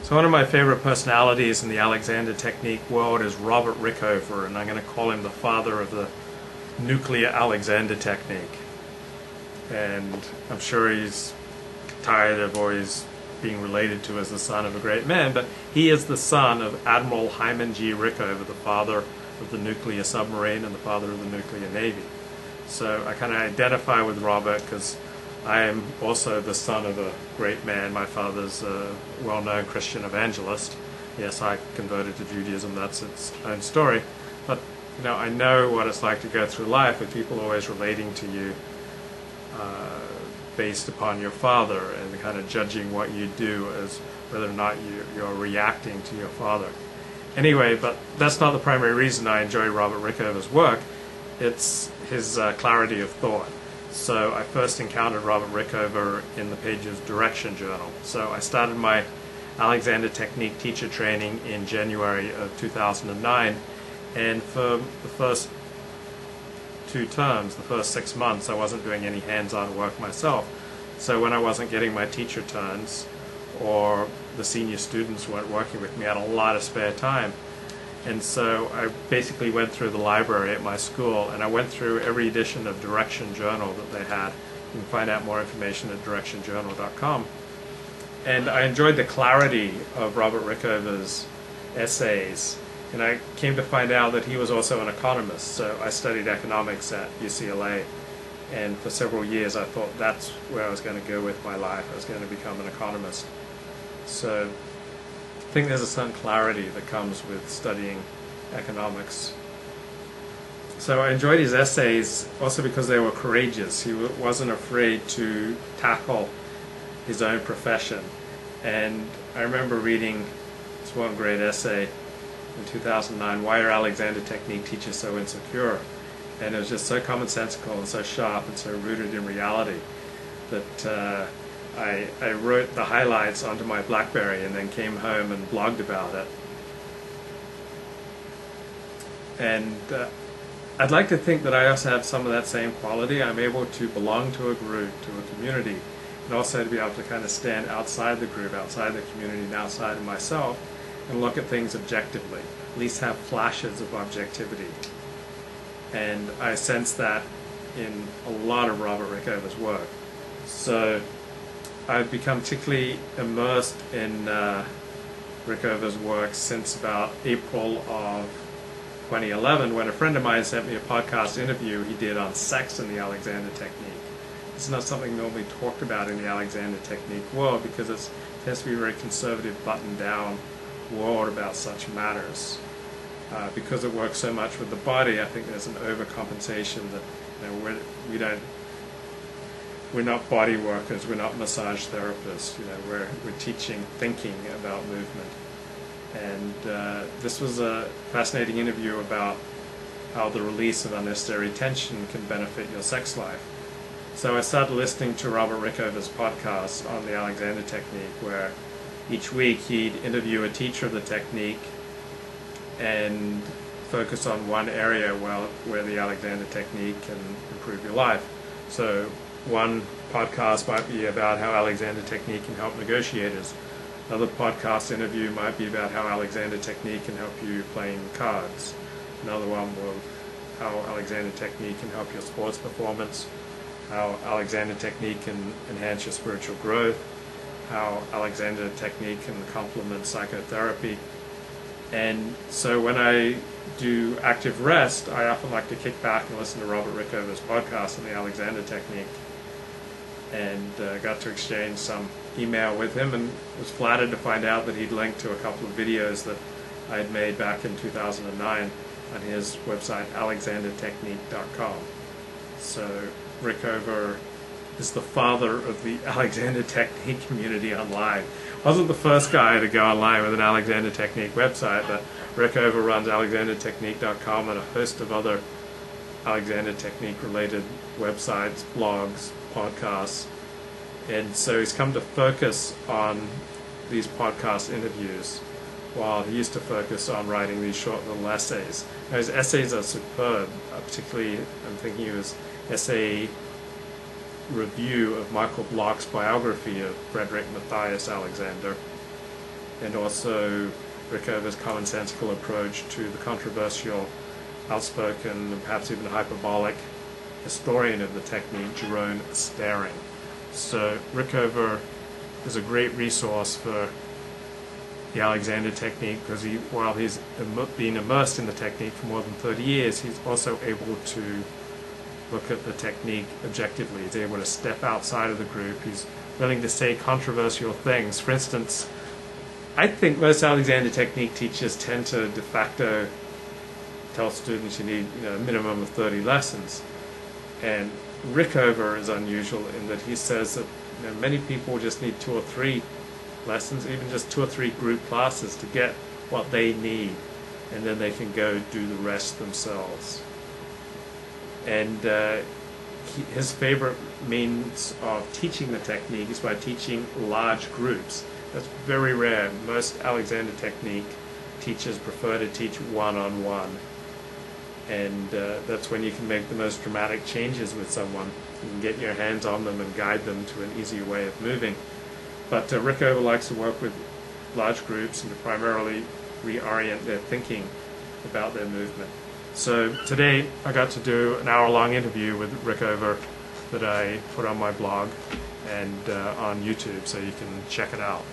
So one of my favorite personalities in the Alexander Technique world is Robert Rickover, and I'm going to call him the father of the nuclear Alexander Technique. And I'm sure he's tired of always being related to as the son of a great man, but he is the son of Admiral Hyman G. Rickover, the father of the nuclear submarine and the father of the nuclear navy. So I kind of identify with Robert because I am also the son of a great man. My father's a well-known Christian evangelist. Yes, I converted to Judaism. That's its own story. But I know what it's like to go through life with people always relating to you based upon your father and kind of judging what you do as whether or not you're reacting to your father. Anyway, but that's not the primary reason I enjoy Robert Rickover's work. It's his clarity of thought. So I first encountered Robert Rickover in the pages Direction Journal. So I started my Alexander Technique teacher training in January of 2009, and for the first 2 terms, the first 6 months, I wasn't doing any hands-on work myself. So when I wasn't getting my teacher turns, or the senior students weren't working with me, I had a lot of spare time. And so I basically went through the library at my school, and I went through every edition of Direction Journal that they had. You can find out more information at directionjournal.com. And I enjoyed the clarity of Robert Rickover's essays, and I came to find out that he was also an economist. So I studied economics at UCLA, and for several years I thought that's where I was going to go with my life. I was going to become an economist. So I think there's a certain clarity that comes with studying economics. So I enjoyed his essays also because they were courageous. He wasn't afraid to tackle his own profession. And I remember reading this one great essay in 2009, Why Are Alexander Technique Teachers So Insecure? And it was just so commonsensical and so sharp and so rooted in reality that I wrote the highlights onto my BlackBerry and then came home and blogged about it. And I'd like to think that I also have some of that same quality. I'm able to belong to a group, to a community, and also to be able to kind of stand outside the group, outside the community, and outside of myself, and look at things objectively, at least have flashes of objectivity. And I sense that in a lot of Robert Rickover's work. So I've become particularly immersed in Rickover's work since about April of 2011, when a friend of mine sent me a podcast interview he did on sex in the Alexander Technique. It's not something normally talked about in the Alexander Technique world because it tends to be a very conservative, buttoned-down world about such matters. Because it works so much with the body, I think there's an overcompensation that we're not body workers, we're not massage therapists. We're teaching thinking about movement. And this was a fascinating interview about how the release of unnecessary tension can benefit your sex life. So I started listening to Robert Rickover's podcast on the Alexander Technique, where each week he'd interview a teacher of the technique and focus on one area where the Alexander Technique can improve your life. So one podcast might be about how Alexander Technique can help negotiators. Another podcast interview might be about how Alexander Technique can help you playing cards. Another one will how Alexander Technique can help your sports performance, how Alexander Technique can enhance your spiritual growth, how Alexander Technique can complement psychotherapy. And so when I do active rest, I often like to kick back and listen to Robert Rickover's podcast on the Alexander Technique, and got to exchange some email with him, and was flattered to find out that he'd linked to a couple of videos that I had made back in 2009 on his website, alexandertechnique.com. So Rickover is the father of the Alexander Technique community online. Wasn't the first guy to go online with an Alexander Technique website, but Rickover runs alexandertechnique.com and a host of other Alexander Technique related websites, blogs, podcasts. And so he's come to focus on these podcast interviews while he used to focus on writing these short little essays. Now, his essays are superb, particularly I'm thinking of his essay review of Michael Bloch's biography of Frederick Matthias Alexander. and also Rickover's commonsensical approach to the controversial, outspoken, and perhaps even hyperbolic historian of the technique, Jerome Staring. So Rickover is a great resource for the Alexander technique because while he's been immersed in the technique for more than 30 years, he's also able to look at the technique objectively. He's able to step outside of the group. He's willing to say controversial things. For instance, I think most Alexander technique teachers tend to de facto tell students you need a minimum of 30 lessons. And Rickover is unusual in that he says that many people just need 2 or 3 lessons, even just 2 or 3 group classes to get what they need, and then they can go do the rest themselves. And his favorite means of teaching the technique is by teaching large groups. That's very rare. Most Alexander technique teachers prefer to teach one-on-one, and that's when you can make the most dramatic changes with someone. You can get your hands on them and guide them to an easier way of moving. But Rickover likes to work with large groups and to primarily reorient their thinking about their movement. So today I got to do an hour-long interview with Rickover that I put on my blog and on YouTube, so you can check it out.